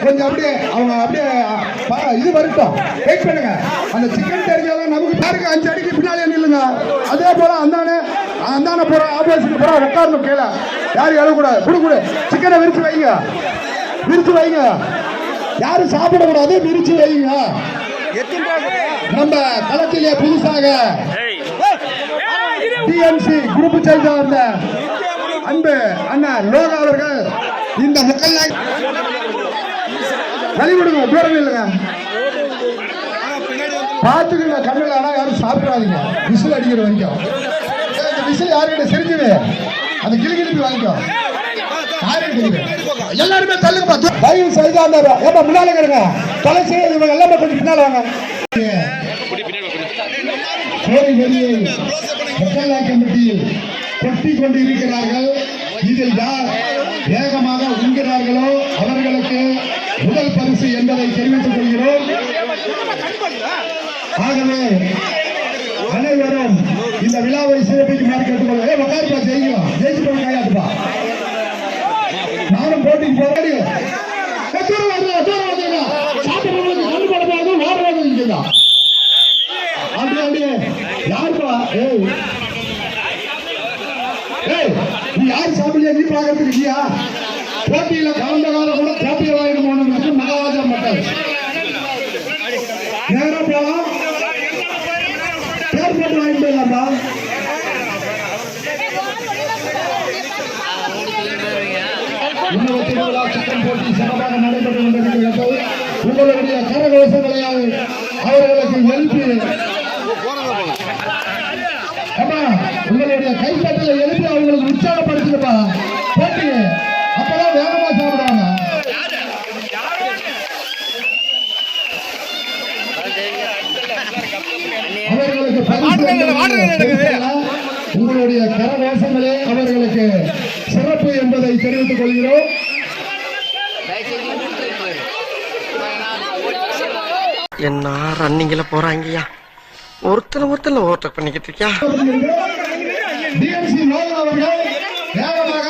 கொஞ்சம் அப்படியே அவங்க அப்படியே இது வரட்டும், வெயிட் பண்ணுங்க. அந்த சிக்கன் தெரிஞ்சாலும் நமக்கு பாருங்க, 5 அடிக்கு பின்னாலே நில்லுங்க. அதே போல அந்தான போற ஆபோசிட் போற உட்காரணும் கீழே, யாரும் எழக்கூடாது. குடு சிக்கனை விரிச்சு வைங்க, யாரும் சாப்பிடக்கூடாது, விரிச்சு வைங்க. நம்ம களத்திலே புதுசாக டிஎம்சி குரூப் சேர்ந்த அன்பு அண்ணா லோகா அவர்கள் இந்த மக்கள் வழிவிடுங்க, தூரம் இல்லைங்க, பார்த்துக்குங்க. கண்ணில் ஆனால் யாரும் சாப்பிடாதீங்க, விசில் அடிக்கிற வரைக்கும். இந்த விசில் யாருக்கிட்ட செஞ்சுது அந்த கிளிகிழிப்பி வாங்கிக்கோ. எல்லாருமே தள்ளுங்க, தயவு செய்து அந்த முன்னால இருங்க, தொலைச்சி இவங்க எல்லாமே கொஞ்சம் பின்னால வாங்க. கமிட்டியில் கொட்டி கொண்டு இருக்கிறார்கள். இதில் யார் வேகமாக உண்கிறார்களோ அவர்களுக்கு முதல் பரிசு என்பதை தெரிவித்துக் கொள்கிறோம். ஆகவே அனைவரும் இந்த விழாவை சிறப்பிக்குமாறு கேட்டுக்கொள்கிறேன். உட்காருப்பா, ஜெயிக்கலாம், ஜெயிச்சு போய் கையாட்டுப்பா. நானும் போட்டிக்கு போராடி சாப்பிடுறவங்களுக்கு கண்டு போடக்கூடாது, வாடுறது இங்கதான். அப்படியே யாருப்பா? நீ யாரு சாப்பிடலையா? நீ பாக்கிறதுக்கு இல்லையா? போட்டியில கலந்த காலம் கூட போட்டியை வாங்கிட்டு போனதுக்கு மகாராஜா மக்கள் நேரம் போலாம், பேர் போட்டு வாங்கிட்டு போயிடலாம்பா. சிக்கன் போட்டி சிறப்பாக நடைபெற்று கொண்டிருக்கிறது. உங்களுடைய கரகோஷங்களை அவர்களுக்கு எழுப்பி, உங்களுடைய கைப்பற்றலை எழுப்பி அவங்களுக்கு உற்சாகப்படுத்துப்பா. போட்டி அப்பதான் வேகமா சாப்பிடுவாங்க. உங்களுடைய கரகோஷங்களே அவர்களுக்கு சிறப்பு என்பதை தெரிவித்துக் கொள்கிறோம். என்ன ரன்னிங்ல போறாங்கய்யா, ஒருத்தர் ஓவர்டேக் பண்ணிக்கிட்டு இருக்கியா. டிஎம்சி லோகா அவர்கள் வேகமாக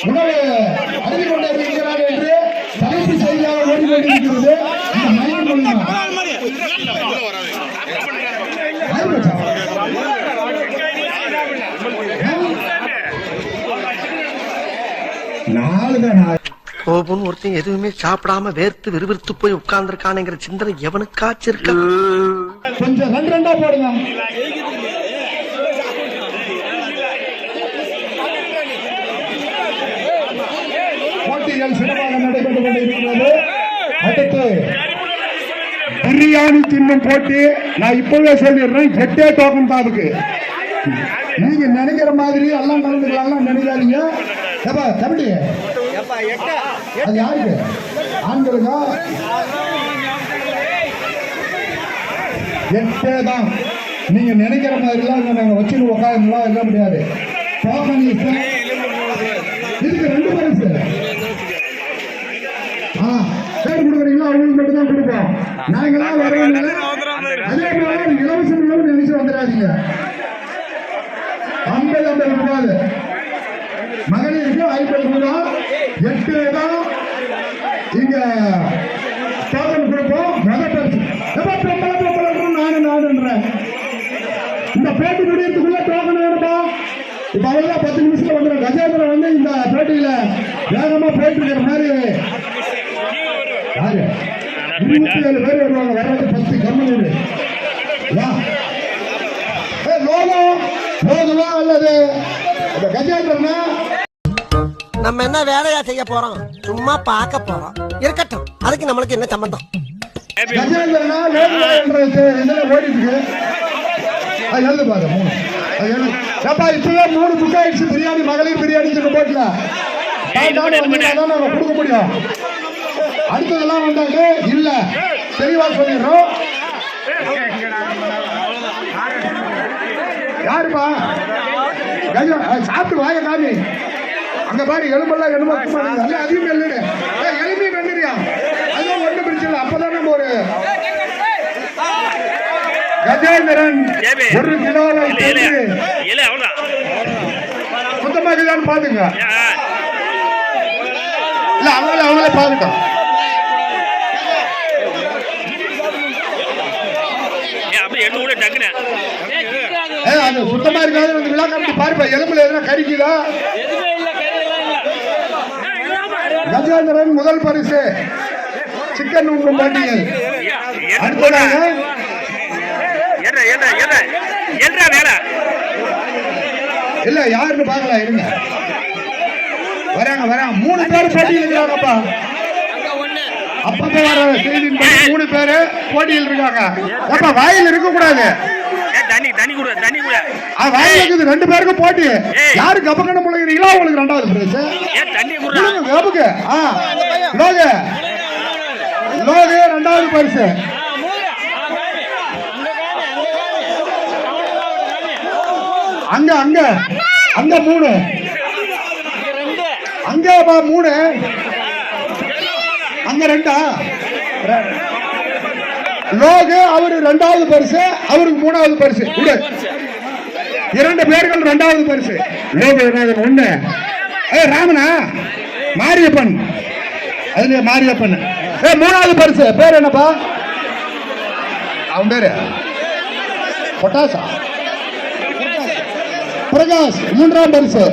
உணவு அருந்திக் கொண்டிருக்கிறார் என்று தலைப்பு செய்தியாக ஓடிக்கொண்டிருக்கிறது. கோபுன்னு ஒருத்தன் எதுவுமே சாப்பிடாம வேர்த்து விறுவிறுத்து போய் உட்கார்ந்துருக்கானுங்கிற சிந்தனை எவனுக்காச்சும் இருக்கா? கொஞ்சம் ரெண்டா போடுங்க. போட்டிகள் சிறப்பாக நடைபெற்றுக் கொண்டிருக்கிறது. அடுத்து பிரியாணி தின்னும் போட்டி. நான் இப்பவே சொல்லிடுறேன், 8 டோக்கன் தான் அதுக்கு. நீங்க நினைக்கிற மாதிரி எல்லாம் கலந்துக்கலாம் நினைக்காதீங்க. கபடி அது யாருக்கு? ஆண்களுக்கா? 8 தான். நீங்க நினைக்கிற மாதிரி எல்லாம் வச்சுட்டு உட்காந்துலாம் இருக்க முடியாது. இதுக்கு 2 பரிசு. பேர் கொடுக்குறீங்களா அவங்களுக்கு மட்டும் தான் கொடுப்போம். நாங்களாம் வரவங்க அதே மாதிரி இலவசம் நினைச்சு வந்துடாதீங்க. 50 ரூபாய் மகளிருக்கு 50 ரூபாய். 8 தான் இங்க டோக்கன் கொடுப்போம். முதல் பரிசு நானுன்றேன். இந்த பேட்டி முடியறதுக்குள்ள டோக்கன் வேணும்பா. இப்ப அவர்தான் 10 நிமிஷத்துல வந்துடும். கஜேந்திரன் வந்து இந்த பேட்டியில வேகமா போயிட்டு இருக்கிற மாதிரி 27 பேர் வருவாங்க. வர்றது 10 கம்மி. லோகமா அல்லது கஜேந்திரனா? நம்ம என்ன வேலையா செய்ய போறோம்? சும்மா பார்க்க போறோம். இருக்கட்டும், அதுக்கு நம்மளுக்கு என்ன சம்பந்தம்? கஜேந்திரனா லோகமா என்ற இதுல ஓடிட்டு இருக்கு. அது எழுது பாரு. 3 இப்பவே 3 புக் ஆயிடுச்சு. பிரியாணி, மகளிர் பிரியாணி போட்டல நாங்க கொடுக்க முடியும். அடுத்ததெல்லாம் வந்தாங்க இல்ல, தெளிவா சொல்லிடுறோம். யாருப்பா சாப்பிட்டு வாய காமி. அங்க பாரு எலும்பெல்லாம் அதிகம் எல்லுடு எலும்பி வெள்ளுறியா? அதுவும் ஒண்ணு பிரச்சனை. அப்பதான் நம்ம ஒரு கஜேந்திரன் 1 கிலோவை சுத்தமாக பாத்துங்க. இல்ல அவங்களே பார்க்கட்டும். அது சுத்தமா இருக்காது. அந்த விழா கமிட்டி பாருப்பா, எலும்புல எதுனா கறிக்குதா? கஜேந்திரன் முதல் பரிசு சிக்கன் உண்ணும் பண்டிகை. அடுத்ததாக இல்ல யாருன்னு பாக்கலாம், இருங்க. வராங்க 3 பேர் போட்டியில் இருக்கிறாங்கப்பா. அப்பப்ப வர செய்தியின் படி 3 பேரு போட்டியில் இருக்காங்க. அப்ப வாயில் இருக்க கூடாது. வாயில் இருக்குது. 2 பேருக்கு போட்டி. யாரு கபக்கண்ண முழுகிறீங்களோ உங்களுக்கு 2வது பிரைஸ். லோகு 2வது பரிசு. அங்க 3 அங்க 3 அங்க 2 லோகு அவரு 2வது பரிசு, அவருக்கு 3வது பரிசு. 2 பேர்கள் 2வது பரிசு. லோகு 1. ராமனா மாரியப்பன், அதுல மாரியப்பன் 3வது பரிசு. பேர் என்னப்பா? அவன் பேரு பொட்டாசா பிரகாஷ் 3ஆம் பரிசு.